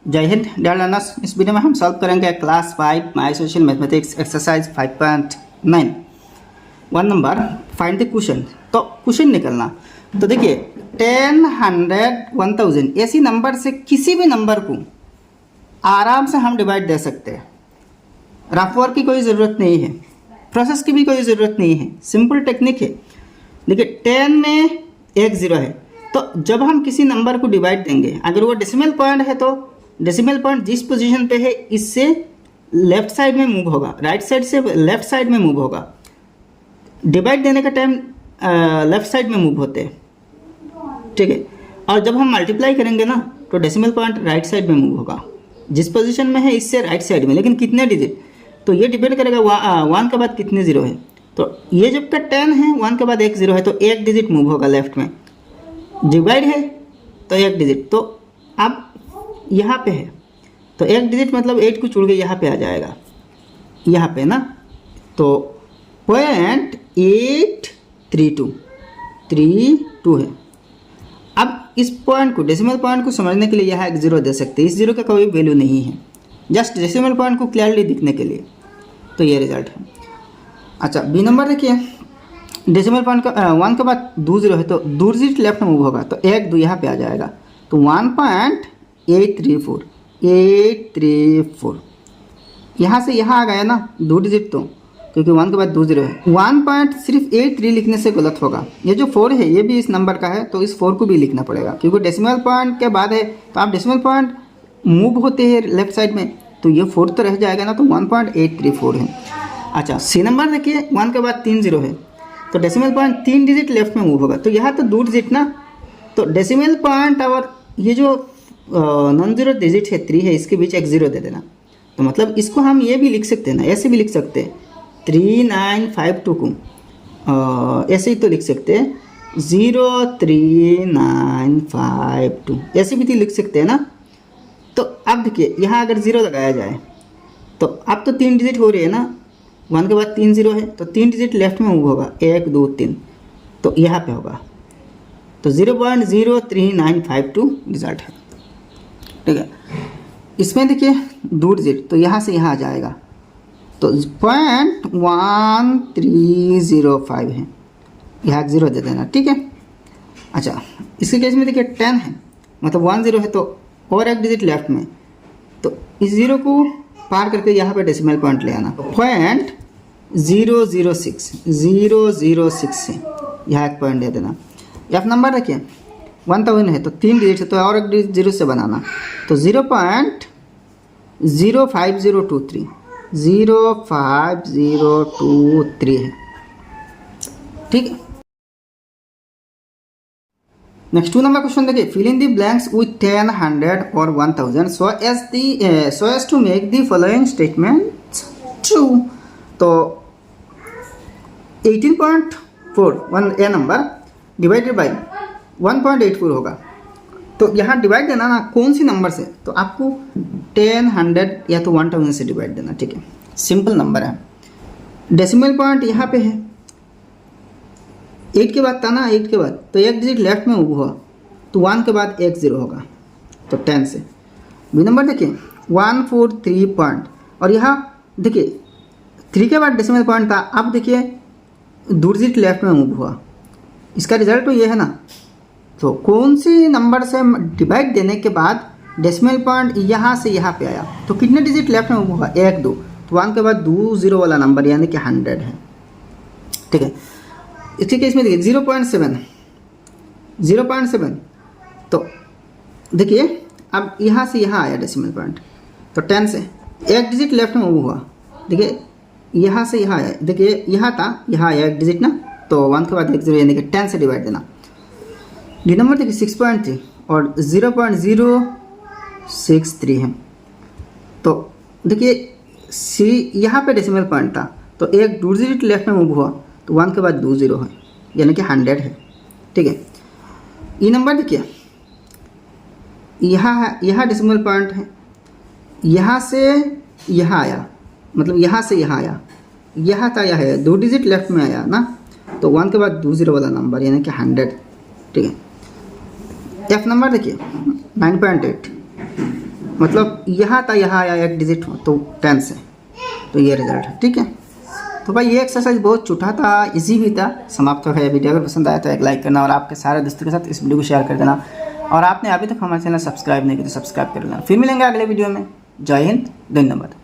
जय Hind dear learners. इस video में हम सॉल्व करेंगे class 5 my social mathematics exercise 5.9 one number find the question. तो क्वेश्चन निकलना, तो देखिए 10, 100, 1000 ऐसी नंबर से किसी भी नंबर को आराम से हम डिवाइड दे सकते हैं। रफ वर्क की कोई ज़रूरत नहीं है, प्रोसेस की भी कोई ज़रूरत नहीं है, सिंपल टेक्निक है। देखिए 10 में एक ज़ीरो है, तो जब हम किसी नंबर को डिवाइड देंगे, अगर वो डेसिमल पॉइंट है तो डेसिमल पॉइंट जिस पोजीशन पे है इससे लेफ्ट साइड में मूव होगा, राइट साइड से लेफ्ट साइड में मूव होगा। डिवाइड देने का टाइम लेफ्ट साइड में मूव होते हैं, ठीक है। और जब हम मल्टीप्लाई करेंगे ना तो डेसिमल पॉइंट राइट साइड में मूव होगा, जिस पोजीशन में है इससे राइट साइड में। लेकिन कितने डिजिट, तो ये डिपेंड करेगा 1 के बाद कितने ज़ीरो है। तो ये जब तक 10 है, 1 के बाद एक ज़ीरो है, तो एक डिजिट मूव होगा लेफ्ट में। डिवाइड है तो एक डिजिट, तो अब यहाँ पे है तो एक डिजिट मतलब 8 को छोड़ के यहाँ पे आ जाएगा, यहाँ पे ना। तो 0.832 है। अब इस पॉइंट को, डेसिमल पॉइंट को समझने के लिए यहाँ एक ज़ीरो दे सकते हैं। इस ज़ीरो का कोई वैल्यू नहीं है, जस्ट डेसिमल पॉइंट को क्लियरली दिखने के लिए। तो ये रिजल्ट है। अच्छा, बी नंबर देखिए, डेसिमल पॉइंट का 1 के बाद 2 ज़ीरो है, तो 2 डिजिट लेफ्ट में मूव होगा, तो 1 2 यहाँ पे आ जाएगा। तो 1.834 यहाँ से यहाँ आ गया ना 2 डिजिट, तो क्योंकि 1 के बाद 2 ज़ीरो है। 1 पॉइंट सिर्फ 83 लिखने से गलत होगा। ये जो 4 है ये भी इस नंबर का है, तो इस 4 को भी लिखना पड़ेगा, क्योंकि डेसिमल पॉइंट के बाद है। तो आप डेसिमल पॉइंट मूव होते हैं लेफ्ट साइड में, तो ये 4 तो रह जाएगा ना, तो 1.834 है। अच्छा, सी नंबर देखिए, 1 के बाद 3 ज़ीरो है, तो डेसिमल पॉइंट 3 डिजिट लेफ्ट में मूव होगा, तो यहाँ तो 2 डिजिट ना। तो डेसिमल पॉइंट और ये जो नॉन ज़ीरो डिजिट है 3 है, इसके बीच एक ज़ीरो दे देना। तो मतलब इसको हम ये भी लिख सकते हैं ना, ऐसे भी लिख सकते हैं 3952 को ऐसे ही तो लिख सकते हैं 03952, ऐसे भी तो लिख सकते हैं ना। तो अब देखिए यहाँ अगर ज़ीरो लगाया जाए तो अब तो 3 डिजिट हो रही है ना, 1 के बाद 3 ज़ीरो है, तो 3 डिजिट लेफ्ट में मूव होगा, 1 2 3, तो यहाँ पे होगा। तो 0.03952 रिजल्ट है, ठीक है। इसमें देखिए 2 डिजिट, तो यहाँ से यहाँ आ जाएगा, तो 0.1305 है, यहाँ 0 दे देना, ठीक है। अच्छा, इसके केस में देखिए 10 है, मतलब 1 ज़ीरो है, तो और एक डिजिट लेफ्ट में, तो इस ज़ीरो को पार करके यहाँ पे डेसिमल पॉइंट ले आना। 0.006 से यहाँ एक पॉइंट दे देना। एफ नंबर देखिए 1000 है, तो 3 डिजिट है, तो और एक डिजिट 0 से बनाना, तो 0.05023 है, ठीक है। नेक्स्ट 2 नंबर क्वेश्चन देखिए, fill in the blanks with 10, 100 और 1000 so as to make the following statement true. तो 18.4 ए नंबर डिवाइडेड बाई 1.84 होगा। तो यहाँ डिवाइड देना ना कौन सी नंबर से, तो आपको 10, 100 या तो 1000 से डिवाइड देना, ठीक है। सिंपल नंबर है, डेसिमल पॉइंट यहाँ पे है, 8 के बाद था ना, 8 के बाद तो एक डिजिट लेफ्ट में मूव हुआ, तो 1 के बाद 1 ज़ीरो होगा, तो 10 से। बी नंबर देखिए 143 पॉइंट, और यहाँ देखिए 3 के बाद डेसिमल पॉइंट था, अब देखिए 2 डिजिट लेफ्ट में मूव हुआ, इसका रिजल्ट तो ये है ना। तो कौन सी नंबर से डिवाइड देने के बाद डेसिमल पॉइंट यहाँ से यहाँ पे आया, तो कितने डिजिट लेफ्ट में मूव हुआ, 1 2, तो 1 के बाद 2 ज़ीरो वाला नंबर यानी कि 100 है, ठीक है। इसके केस में देखिए 0.7, तो देखिए अब यहाँ से यहाँ आया डेसिमल पॉइंट, तो 10 से एक डिजिट लेफ्ट में मूव हुआ, देखिए यहाँ से यहाँ आया, देखिए यहाँ था, यहाँ आया एक डिजिट ना, तो 1 के बाद 1 ज़ीरो यानी कि 10 से डिवाइड देना। डी नंबर देखिए 6.3 और 0.063 है, तो देखिए सी यहाँ पे डेसिमल पॉइंट था, तो एक 2 डिजिट लेफ्ट में मूव हुआ, तो 1 के बाद 2 ज़ीरो है यानी कि 100 है, ठीक है। ई नंबर देखिए यहाँ डेसिमल पॉइंट है, यहाँ से यहाँ आया, मतलब यहाँ से यहाँ आया, यहाँ था, यहाँ है 2 डिजिट लेफ्ट में आया ना, तो 1 के बाद 2 ज़ीरो वाला नंबर यानी कि 100, ठीक है। एफ नंबर देखिए 9.8, मतलब यहाँ था, यहाँ आया एक डिजिट तो 10 से, तो ये रिजल्ट है। ठीक है, तो भाई ये एक्सरसाइज बहुत छोटा था, इजी भी था, समाप्त हो गया। वीडियो अगर पसंद आया तो एक लाइक करना और आपके सारे दोस्तों के साथ इस वीडियो को शेयर कर देना। और आपने अभी तक हमारे चैनल सब्सक्राइब नहीं किया तो सब्सक्राइब कर लेना। फिर मिलेंगे अगले वीडियो में। जय हिंद, धन्यवाद।